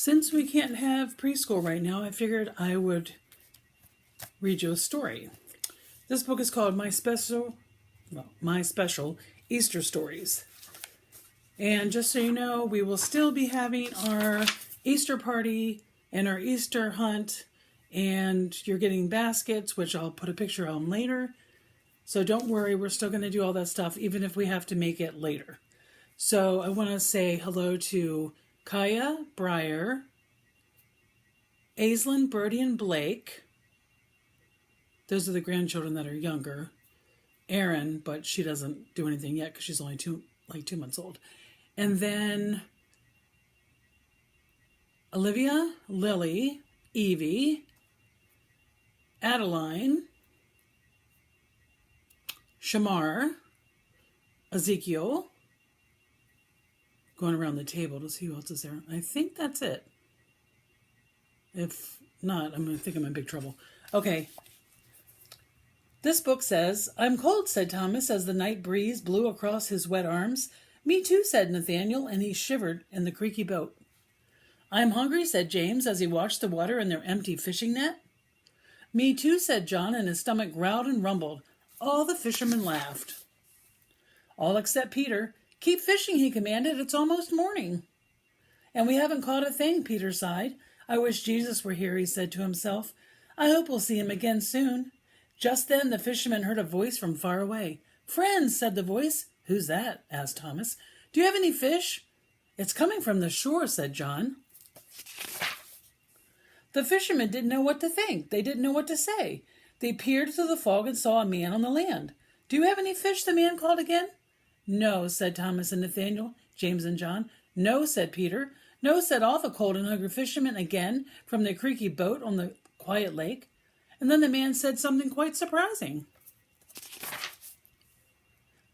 Since we can't have preschool right now, I figured I would read you a story. This book is called My Special Easter Stories. And just so you know, we will still be having our Easter party and our Easter hunt, and you're getting baskets, which I'll put a picture of them later. So don't worry, we're still going to do all that stuff, even if we have to make it later. So I want to say hello to Kaya, Breyer, Aislinn, Birdie, and Blake. Those are the grandchildren that are younger. Erin, but she doesn't do anything yet because she's only 2 months old. And then Olivia, Lily, Evie, Adeline, Shamar, Ezekiel. Going around the table to see who else is there. I think that's it. If not, I'm going to think I'm in big trouble. Okay. This book says, "I'm cold," said Thomas as the night breeze blew across his wet arms. "Me too," said Nathaniel, and he shivered in the creaky boat. "I'm hungry," said James as he watched the water in their empty fishing net. "Me too," said John, and his stomach growled and rumbled. All the fishermen laughed. All except Peter. "Keep fishing," he commanded. "It's almost morning." "And we haven't caught a thing," Peter sighed. "I wish Jesus were here," he said to himself. "I hope we'll see him again soon." Just then the fisherman heard a voice from far away. "Friends," said the voice. "Who's that?" asked Thomas. "Do you have any fish?" "It's coming from the shore," said John. The fishermen didn't know what to think. They didn't know what to say. They peered through the fog and saw a man on the land. "Do you have any fish?" the man called again. "No," said Thomas and Nathaniel, James and John. "No," said Peter. "No," said all the cold and hungry fishermen again from the creaky boat on the quiet lake. And then the man said something quite surprising.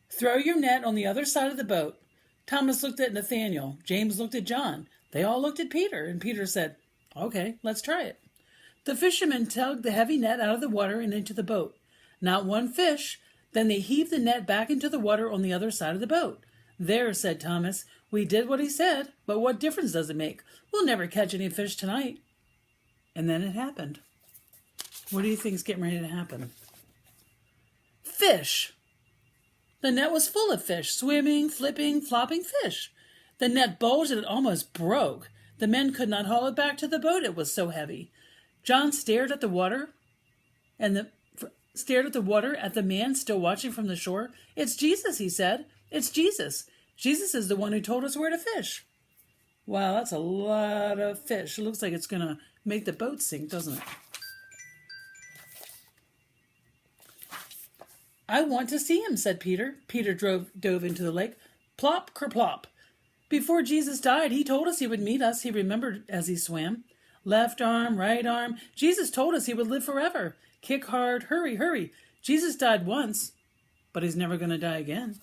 "Throw your net on the other side of the boat." Thomas looked at Nathaniel. James looked at John. They all looked at Peter, and Peter said, "Okay, let's try it." The fishermen tugged the heavy net out of the water and into the boat. Not one fish. Then they heaved the net back into the water on the other side of the boat. "There," said Thomas. "We did what he said, but what difference does it make? We'll never catch any fish tonight." And then it happened. What do you think is getting ready to happen? Fish! The net was full of fish, swimming, flipping, flopping fish. The net bulged and it almost broke. The men could not haul it back to the boat, it was so heavy. John stared at the water at the man still watching from the shore. "It's Jesus," he said. "It's Jesus. Jesus is the one who told us where to fish." Wow, that's a lot of fish. It looks like it's going to make the boat sink, doesn't it? "I want to see him," said Peter. Peter dove into the lake. Plop, kerplop. "Before Jesus died, he told us he would meet us," he remembered as he swam. "Left arm, right arm. Jesus told us he would live forever. Kick hard, hurry, hurry. Jesus died once, but he's never going to die again."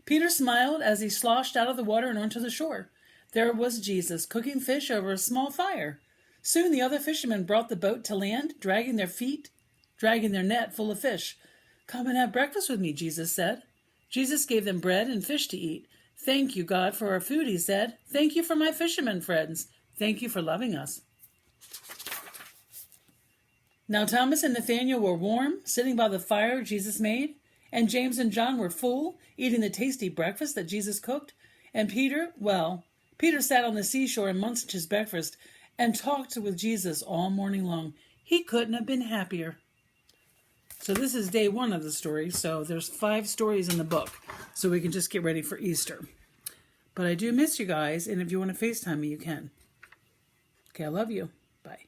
Peter smiled as he sloshed out of the water and onto the shore. There was Jesus, cooking fish over a small fire. Soon the other fishermen brought the boat to land, dragging their net full of fish. "Come and have breakfast with me," Jesus said. Jesus gave them bread and fish to eat. "Thank you, God, for our food," he said. "Thank you for my fishermen friends. Thank you for loving us." Now Thomas and Nathaniel were warm, sitting by the fire Jesus made, and James and John were full, eating the tasty breakfast that Jesus cooked. And Peter sat on the seashore and munched his breakfast and talked with Jesus all morning long. He couldn't have been happier. So this is day 1 of the story, so there's 5 stories in the book, so we can just get ready for Easter. But I do miss you guys, and if you want to FaceTime me, you can. Okay, I love you. Bye.